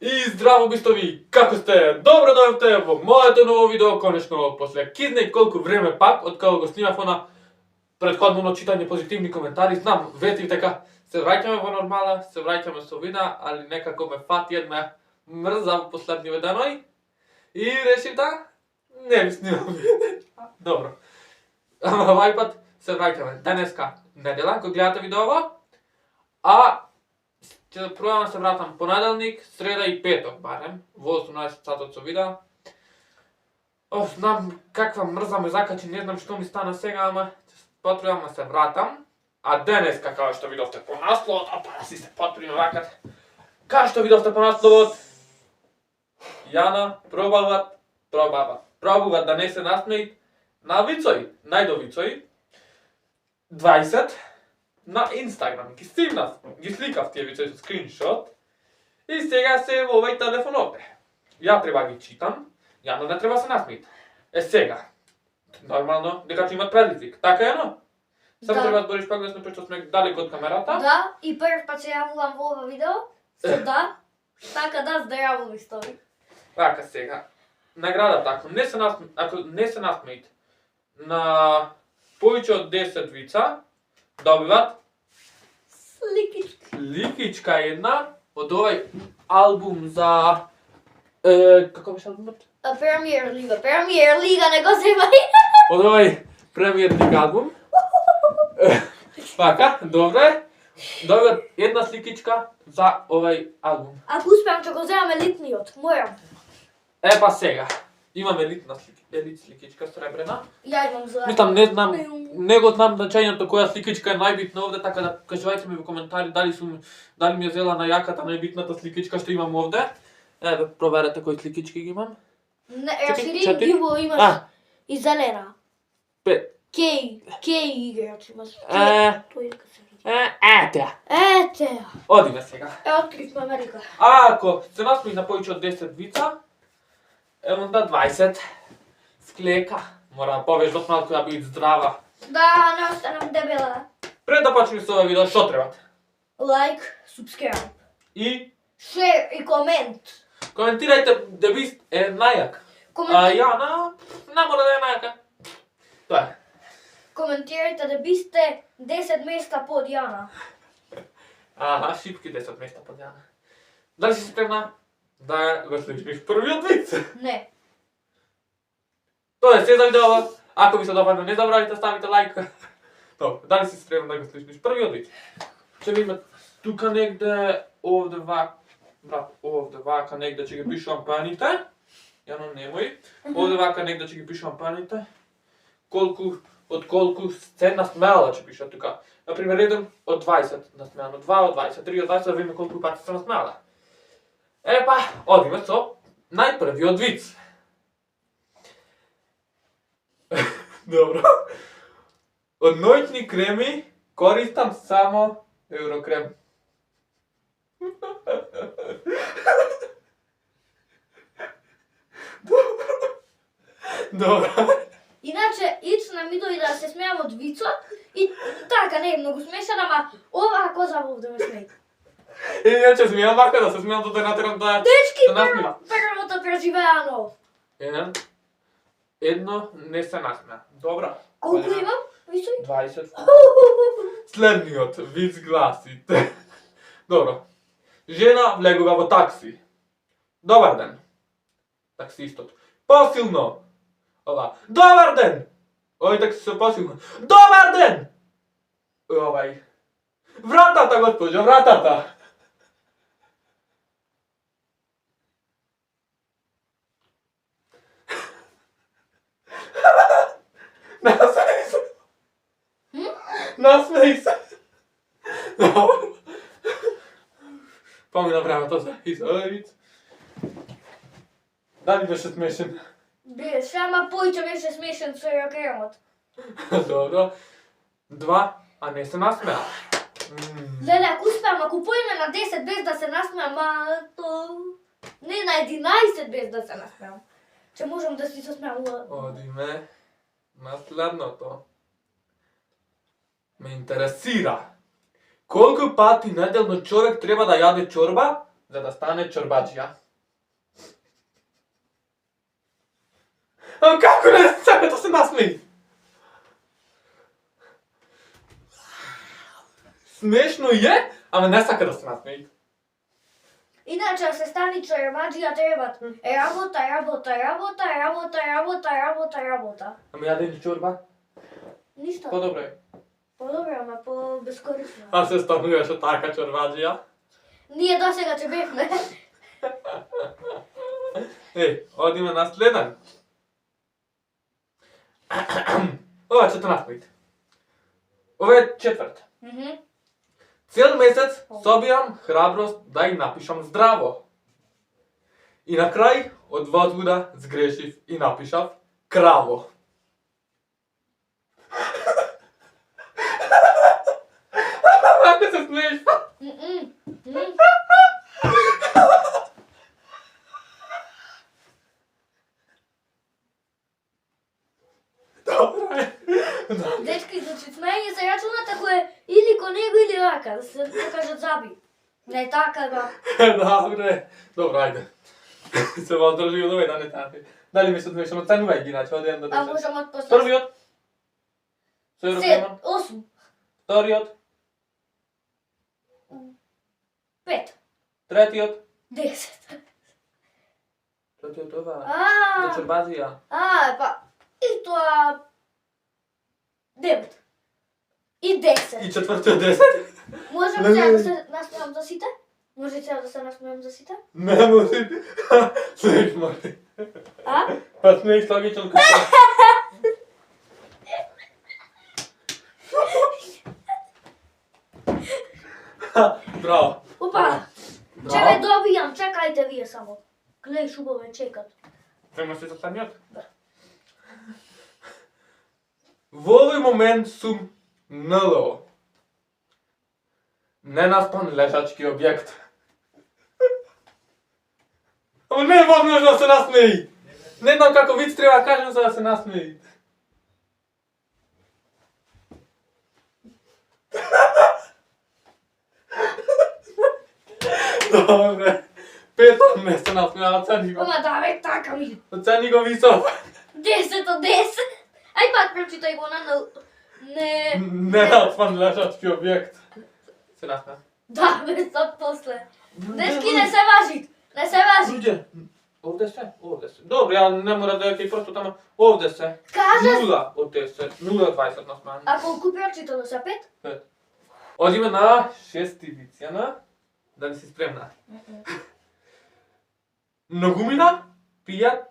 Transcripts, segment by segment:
И здраво бистови, како сте? Добро дојавте во моето ново видео, конечно после кидне колку време пак од кога го снимав она претходно читање позитивни коментари. Знам, ветив дека се враќаме во нормала, се враќаме со видеа, али некако ме фати една мрза во последниве денови и решив да не ми снимам видео. Добро. Ама овај пат се враќаме. Денеска недела, кога гледате видеово, а ќе пробам да се вратам понеделник, среда и петок барем, во 18 сатот со видео. Знам каква мрза ме закачи, не знам што ми стана сега, ама потребам да се вратам. А денеска, како што видовте по насловот, да си се потприме вакат. Како што видовте по насловот, Јана пробуваат да не се насмеи на вицои, најдовицои, 20 на Инстаграм. Ги снимав, ги сликав тие вицои со скриншот и сега се во овој телефон овде. Ја треба ги читам, Јано не треба се насмеи. Сега, нормално дека ќе имат предизвик, така е, но? Само треба да збориш погласно, пошто сме далеко од камерата. Да, и прв пат се јавувам во ова видео. Со да. Така да, здраво бистови. Така сега. Наградата, ако не се насмеите на повеќе од 10 вица, добиват сликичка една од овој албум за како беше албумот? Премиер лига, не го земај. Од овој Премиер лига албум. Така, добре. Добиват една сликичка за овој албум. Ако успеам ќе го земам елитниот, морам. Епа сега. Имаме елит сликичка сребрена. Ја имам за. Мислам, не знам, не го знам значењето која сликичка е најбитна овде, така да кажувајте ми во коментари дали ми е зела најаката, најбитната сликичка што имам овде. Еве, проверете кои сликички ги имам. Не, Раширин Диво имаш и зелена. Кей играч имаш. Ете. Одиме сега. Откривме Америка. Ако се насмеи на повеќе од 10 вица, онда 20 склека. Мора повеждот малку да биде здрава. Да, не останам дебела. Пред да почнеме со ова видео, што треба? Лайк, subscribe. И Шер и комент. коментирајте да бист е најак. А Јана не мора да е најака. Тоа е. Коментирајте да бисте 10 места под Јана. Аха, шипки 10 места под Јана. Дали си спремна да го слушнеш првиот виц? Не. Тоа е се за видео. Ако ви се допадна, не забравяйте да ставите лайк. Добро, дали си спремна да го слушнеш првиот виц? Ќе видиме тука негде, овде вака, брат, овде вака негде ќе ги пишувам паните. Јано немој. Овде вака негде ќе ги пишувам паните. Од колку се насмеала ќе пиша тука. Например, 1 од 20 насмеано, 2 од 20, 3 од 20, да видиме колку пати се насмеала. Епа, одиме со најпрвиот виц. Добро. Од ноќни креми користам само Еврокрем. Добро. Иначе, ицна ми дојде да се смеам од вицот и така не е многу смешен, ама оваа коза овде ме смеи. Иначе смеам вака да се смеам до натерам да Дечки, се насмеа. првото преживеано. Едно не се насмеа. Добро. Колку имам? Висој? 20. Следниот виц гласи. Добро. Жена влегува во такси. Добар ден. Таксистот. Посилно. Ова. Добар ден. Овој таксистот посилно. Добар ден. Овај. Вратата, госпоđо, вратата. Насмеј се. Насмеј се. Добро. Помина времето за овој виц. Дали беше смешен? Беше, ама поиќе беше смешен со Еврокремот. Добро. 2, а не се насмеа. Леле, ако успеам, ако поиме на 10 без да се насмеам, не на 11 без да се насмеам. Че можам да си се смеам. Одиме на следното. Ме интересира. Колку пати неделно човек треба да јаде чорба за да стане чорбаджија? А како не сака да се насмеи? Смешно е, ама не сака да се насмеи. Иначе, да се стани чорбаджија требат работа. Ама јадење чорба? Ништо. По-добре. По-добре, ама по-бескорисно. А се стануваше така чорбаджија? Ние досега че бевме. Одиме на следен. Ова е 14. Ова е четврт. Цел месец собирам храброст да им напишам здраво. И на крај од возбуда сгрешив и напишав краво. Ако се смееш? Добре. Дечки, значи смење се рачунат ако е или ко него или рака, да се покажат заби. Не така, да. Добре. Добро, ајде. Се воздржи од овој да не тапи. Дали ми се одмешам? Оценувај ги, значи, од 1 до 10. А можам од после. Првиот. Со Еврокремон. 8. Вториот. 5. Третиот. 10. Третиот ова. А, За чорбаджија. па, и тоа 9. И 10. И четвртиот 10. Можам Не, сега не. да се насмеам за сите? Може сега да се насмеам за сите? Не може. Смееш може. А? Па смееш логично како. Браво. Опа! Чекај добијам, чекајте вие само. Глеј шубове чекат. Трема се застанјот? Да. Во овој момент сум НЛО. Ненаспан лежачки објект. Ама не е возможно да се насмеи. Не знам како виц треба да кажем за да се насмеи. Добре. Пето не се насмеа, оцени го. Ама да, бе, така ми. Оцени го високо. 10 од 10. Ај пак прочитај го на не. Ненаспан лежачки објект. Се насмеа. Да, бе, сад после. Дечки не се важи. Не се важи. Луѓе, овде се, овде се. Добре, ја не мора да ја кај просто тама. Овде се. Кажа, 0 од 10, 0,20 насмеани. а колку прочитано се 5? Одиме на шести виц, Јана. Дали си спремна? Многумина пијат...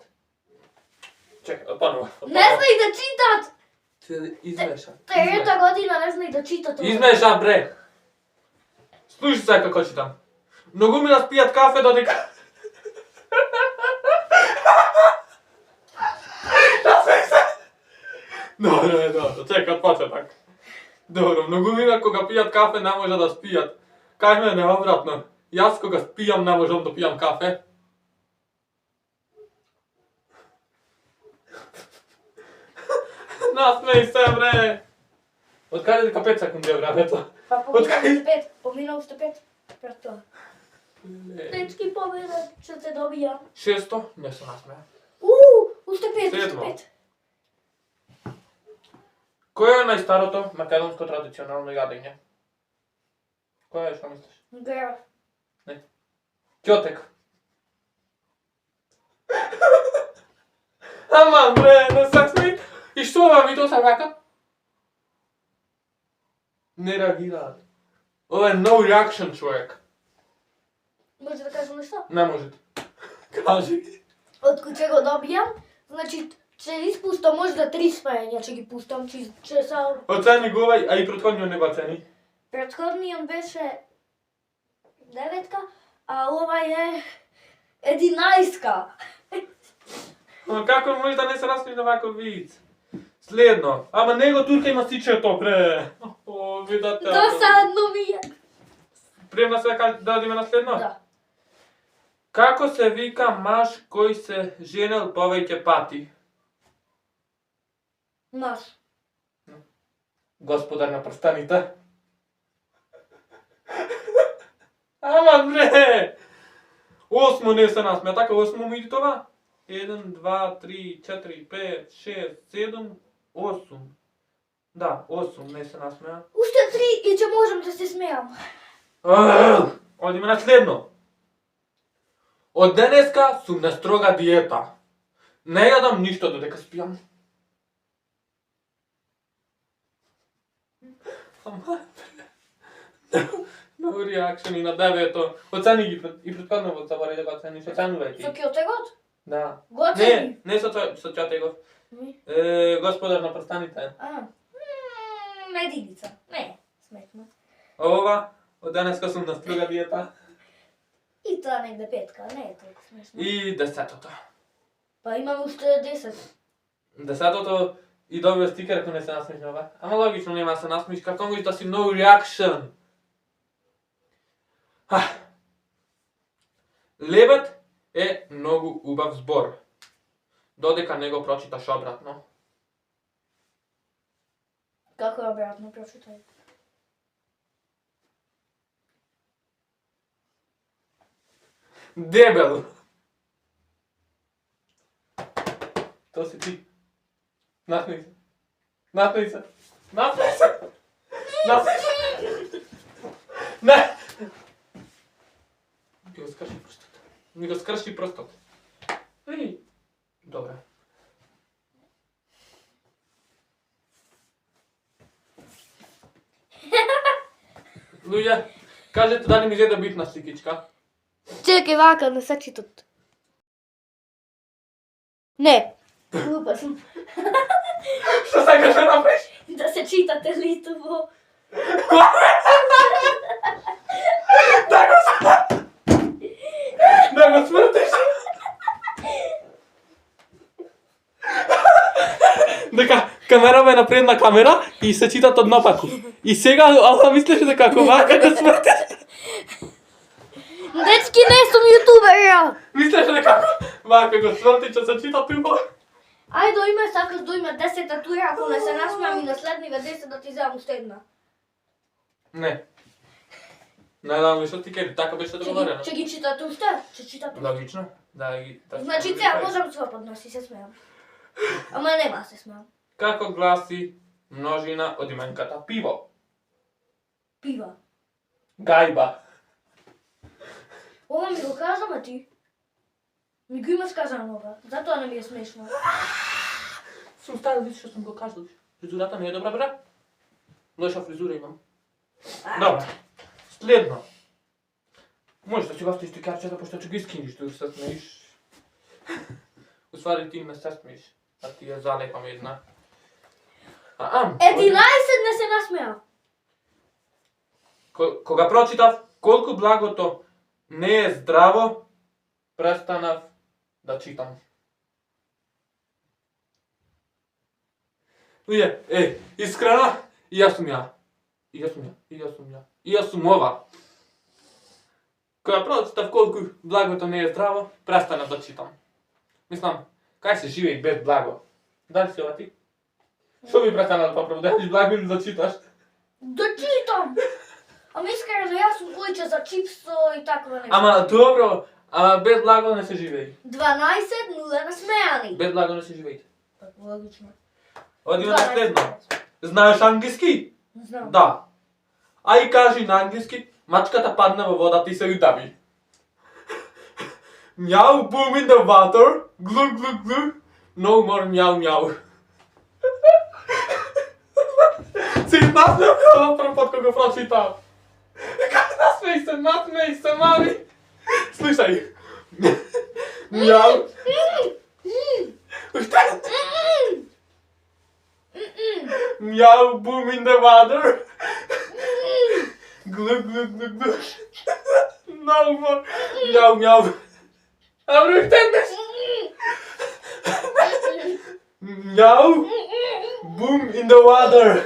Чекај, панува. Не знај да читат. Се измеша. Трета година не знај да читат. Измеша, бре. Слушай сега како читам. Многумина спијат кафе додека... Добре, добро, чекай од почеток. Добро, многумина кога пијат кафе не може да спијат. Кај мене обратно. Јас кога спијам не можам да пијам кафе. Насмеј се, бре. Од каде дека 5 секунди е времето? Па поминал 5, поминал 5. Пред тоа. Не. Дечки победа, што те добија. 600, не се насмеа. Уште 5, уште Седмо. 5. Кој е најстарото македонско традиционално јадење? Кој е, што мислиш? Гера. Ќотек. Ама, бре, не се смеј. И што ова видео се вака? Не реагираат. Ова е no reaction, човек. Може да кажам нешто? Не можете. Кажи. Од куќе го добијам, значи, че испустам можда 3 смења, че ги пустам, че са... Оцени го овај, а и претходниот не го оцени. Претходниот беше 9, а овај е 11. Ама како може да не се насмееш на ваков виц? Следно. Ама него турка има сичето, бре. О, видате. Досадно ми е. Премна се да одиме на следно? Да. Како се вика маж кој се женел повеќе пати? Маш. Господар на прстените. Ама бре! 8 не се насмеа, така 8 му иди това. 1, 2, 3, 4, 5, 6, 7, 8. Да, 8 не се насмеа. Уште 3 и ќе можам да се смеам. Одиме на следно. Од денеска сум на строга диета. Не јадам ништо додека спијам. Много реакшени на 9-то. Оцени ги и предходно заборави да го оцениш. Оценувај Со ти. кјотегот? Да. Го оцени? Не со Чатегов. Господар на прстаните. Единица. Не, сметно. Ова, од денеска сум на строга диета. И тоа негде 5, не е толку смешно. И 10-тото. Па имам уште 10. 10-тото и добива стикер ако не се насмиш на ова. Ама логично нема да се насмиш, како можеш да си no reaction. Лебед е многу убав збор. Додека не го прочиташ обратно. Како е обратно, прочитај. Дебел. То си ти. Насмеј се. Насмеј се. Насмеј се. Насмеј се. Не. Ми го скрши прстот. Ми го скрши прстот. Ей. Добре. Луѓе, кажете дали ми изгледа битна сликичка. Чекај вака, не се читат. Не. Глупа сум. Што сакаш да направиш? Да се читате литово. Да го смртиш. Дека камерава е напредна камера и се читат однопаку. И сега ала мислиш дека како вака да смртиш. Дечки, не сум јутубер, ја. Мислиш дека вака го смртиш, че се чита тупо. Ајде, име сакаш да има 10 татуи, ако не се насмеам и на следниве 10 да ти земам уште една. Не. Не дам што ти кери, така беше договорено. Ќе ги читате уште? Ќе читате. Логично. Да ги. Значи сега можам слободно си се смеам. Ама нема се смеам. Како гласи множина од именката пиво? Пива. Гајба. Ова ми го кажам, ти? Ми го има сказано ова, затоа не ми е смешно. Сум ставил, видиш што сум го кажал. Фризурата не е добра, бра? Лоша фризура имам. Добре. Следно. Можеш да си го оставиш тикарчета, пошто ќе ги скиниш, да се смеиш. Уствари ти не се смеиш, а ти ја залепам една. 11 не се насмеа. Кога прочитав колку благото не е здраво, престанав да читам. Искрено, и јас сум ја. И јас сум ова. Кога прочитав колку благото не е здраво, престанав да читам. Мислам, кај се живее без благо? Дали си ова ти? Што би престанал да поправдаш благо или да читаш? Да читам! Ама искрено, јас сум којче за чипсо и такова нешто. Ама добро, без благо не се живее. 12-0 насмеани. Без благо не се живее. Логично. Одиме на следно. Знаеш англиски? Знам. Да. Ај кажи на англиски, мачката падна во водата и се удави. Мяу, boom in the water, glug glug glug, no more мяу мяу. Си насмеал кога прв пат кога го прочитав. Насмеј се, мами. Слушај. Мяу. Уште. Мяу, boom in the water. Glug glug glug glug. No more. Мяу мяу. Abra entendeš? Мяу. Boom in the water.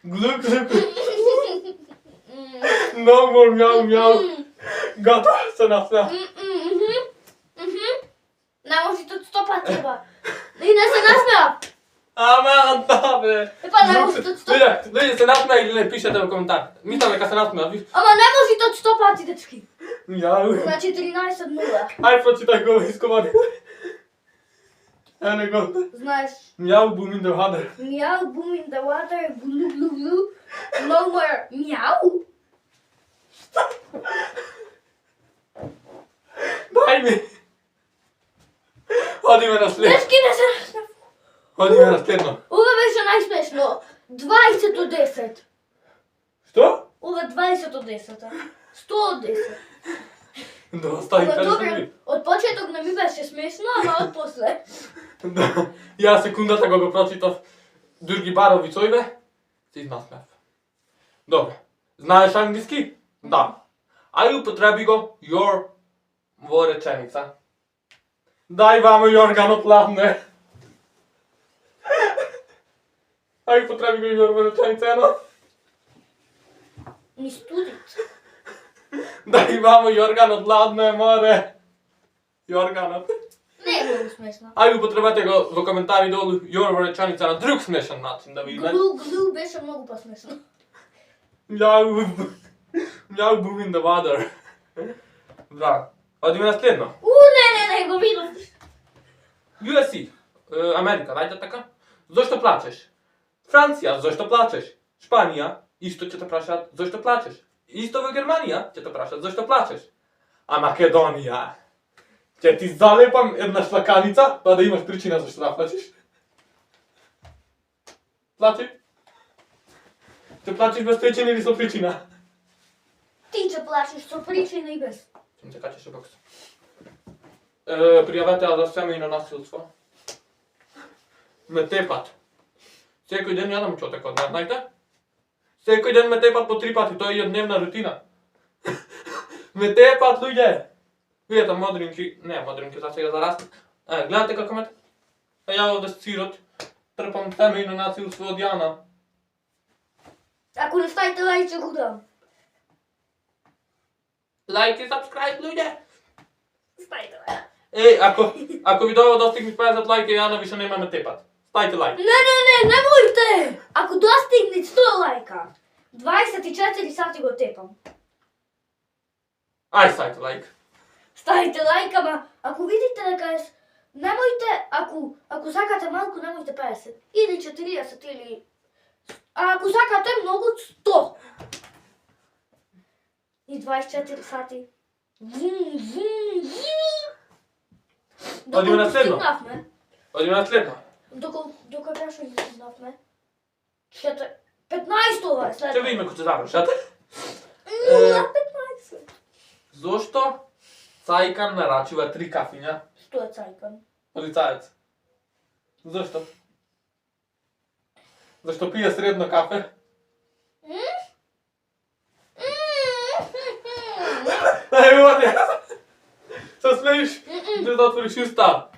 Glug glug. No more мяу мяу. Готов се насмеа. Не може тут 100 пати треба. И не се насмеа. Ама, да, бе. Епа, не може да стоп. Луѓе се насмеа или не, пишете во коментар. Мислам дека се насмеа. Ама не може да 100 пати, дечки. Јау. На 14:0. Ај, прочитай го, искомари. Не го. Знаеш, Мјау, boom in the water. meow, boom in the water, glue, glue, glue. No more meow. Дај ми. Одиме на след. Дечки, не се насмеа. Одиме на следно. Ова беше најсмешно. 20 од 10. Што? Ова 20 од 10. 100 од 10. Доста Ама интересно. добре, од почеток не ми беше смешно, ама од после. Да. Ја секундата кога го прочитав други барови сојбе, се изнасмеав. Добре. Знаеш англиски? Да. Ај употреби го your во реченица. Дај вамо Јорган отладне. Ај употреби го your во реченица, ено. Ни студит. Дај вамо Јорган отладне, море. Јорганот. Не е многу смешно. Ај употребете го во коментари долу your во реченица на друг смешен начин да видиме. Глу беше многу посмешно. Мјау, мјау boom in the water. Да. Одиме на следно. Не, го видов. USC, Америка, рајде така? Зошто плачеш? Франција, зошто плачеш? Шпанија, исто ќе те прашаат зошто плачеш? Исто во Германија ќе те прашаат зошто плачеш? А Македонија, ќе ти залепам една шлаканица, па да имаш причина зашто да плачеш. Плачи? Ќе плачеш без причина или со причина? Ти ќе плачеш со причина и без. Ќе се качеш во бокс. Пријавете ја за семејно насилство. Ме тепат. Секој ден јадам чотек од нас, знаете? Секој ден ме тепат по 3 пати, тоа е дневна рутина. Ме тепат, луѓе! Видете, модринки, не модринки, за сега зараст. Гледате како ме... Ја овде сирот, трпам семејно насилство од Јана. Ако не ставите лајк, ќе го дам. Лайк и subscribe, луѓе! Ставите лајк. Ако видео достигне 50 лајка, Јана више нема ме тепат. Ставите лайк. Не моите! Ако достигне 100 лајка, 24 сати го тепам. Ај, ставите лайк. Ставите лајк, ама ако видите дека е... Немојте, ако сакате малку, немојте 50. Или 40, или... А ако сакате многу, 100. И 24 сати. Одиме на следно. Стигнавме, Одиме на следно. докато беше стигнавме, 15 ова е Ќе следно. видиме кој ќе завршат. 0,15. Зошто Цајкан нарачува 3 кафиња? Што е цајкан? Полицаец. Зошто? Зашто пие средно кафе? Ај, оди! Се смееш? Не да отвориш уста.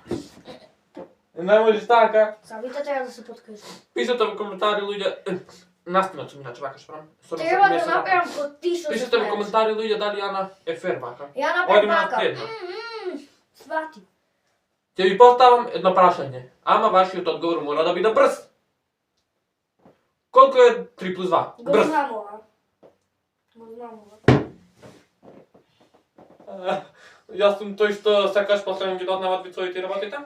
Не можеш така. Сабите треба да се подкажу. Пишете во коментари, луѓе. Настина че иначе вака шпрам. Треба да направам потишо. Пишете во коментари, луѓе, дали Јана е фер вака. Ја направам Одиме на вака. следно. Свати. Ќе ви поставам едно прашање, ама вашиот одговор мора да биде брз. Колку е 3 плюс 2? Го Брз. знам ова. Го знам ова. Јас сум тој што сакаш после ги дознават вицовите и работите.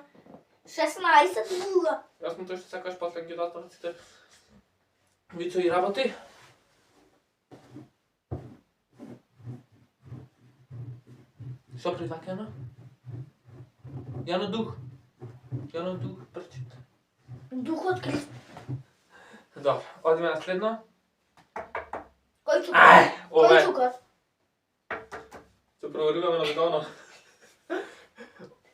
16:0. Јас сум тој што сакаш после ги дознават сите вицови и работи. Што привака Јана? Јана дух. Јана дух прчит. Духот Христ. Добро, одиме на следно. Кој чукат? Ај, ова Кој е. чукат? Се проверуваме на видеоно.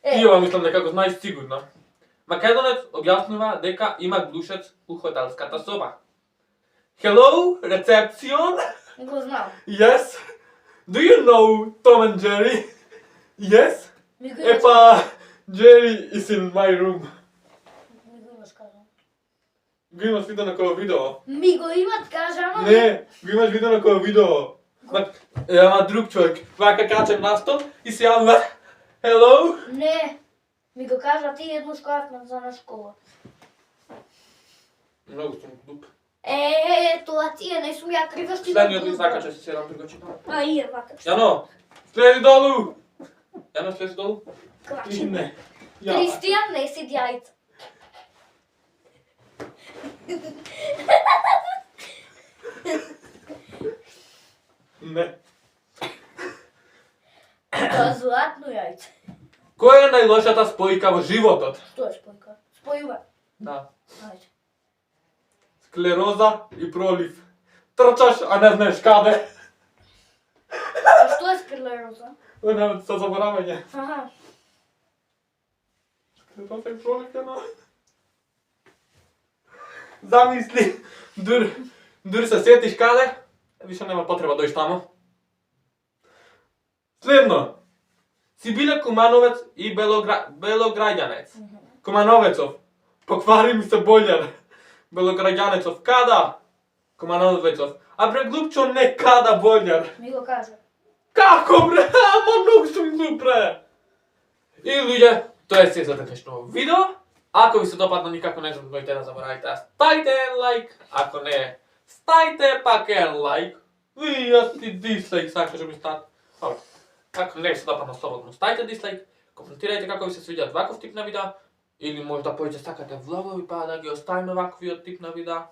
Е. И ова мислам дека го знаеш сигурно. Македонец објаснува дека има глушец у хотелската соба. Hello, reception? Го знам. Yes. Do you know Tom and Jerry? Yes. Ми го имаш- Епа, Jerry is in my room. Ми го имаш кажано. Го имаш видено како видео? Ми го имат кажано. Не, го имаш видено како видео. Ама друг човек. Вака качем на стол и се јавува. Hello? Не. Ми го кажа ти едно шкаф за на школа. Многу сум глуп. Тоа ти е, не сум ја крива што Следниот ми сака че се седам прикочина. А и е вака. Јано, следи долу! Јано, следи долу? Клачи. Не. Ја. Кристијан не седи јајца. Не. Тоа е златно јајце. Која е најлошата спојка во животот? Што е спојка? Спојува. Да. Ајде. Склероза и пролив. Трчаш, а не знаеш каде. А што е склероза? Не, со заборавање. Аха. Склероза и пролив, Јано. Замисли, дури се сетиш каде, више нема потреба дојш тамо. Следно. Си биле Кумановец и Белограѓанец. Кумановецов. Поквари ми се бољар. Белограѓанецов. Када? Кумановецов. А бре глупчо не када бољар. Ми го кажа. Како бре? Ама многу сум глуп бре. И луѓе, тоа е се за денешно видео. Ако ви се допадна, никако не забравајте да заборавите да ставите лайк. Ако не, ставите пак лайк. И јас ти дислайк сакаш да ми стат. Ако не ви се допадна, слободно ставите дислайк. Коментирајте како ви се свиѓаат ваков тип на видеа. Или можда повеќе сакате влогови па да ги оставиме ваквиот тип на видеа.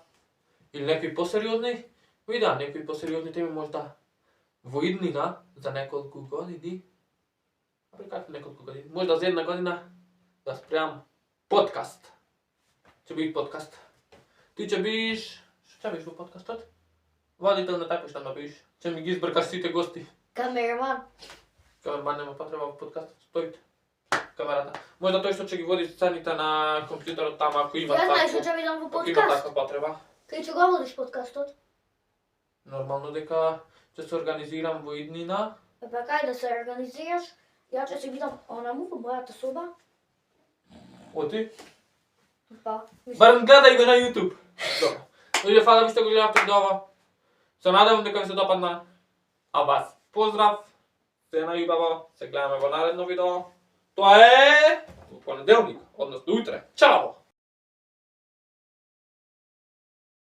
Или некои посериозни видеа, некои посериозни теми можда во иднина за неколку години. Абе како неколку години? Можда за една година да спремам подкаст. Ќе биде подкаст. Ти ќе бидеш... Што ќе бидеш во подкастот? Водител на тако што ме бидеш. Ќе ми ги избркаш сите гости. Камераман. Камераман нема потреба во подкастот. Стоите. Камерата. Можда тој што ќе ги води сцените на компјутерот тама ако има Ја знаеш што тако. ќе видам во Ако има подкаст. таква потреба. Кај ќе го водиш подкастот? Нормално дека ќе се организирам во иднина. Па кај да се организираш, ја ќе се видам онаму во мојата соба. Оти. Па, Барем гледај го на YouTube. Добро. Луѓе, фала ви што го гледавте видео. Се надевам дека ви се допадна. А вас поздрав. Се најубаво. Се гледаме во наредно видео. Тоа е во понеделник, односно утре. Чао!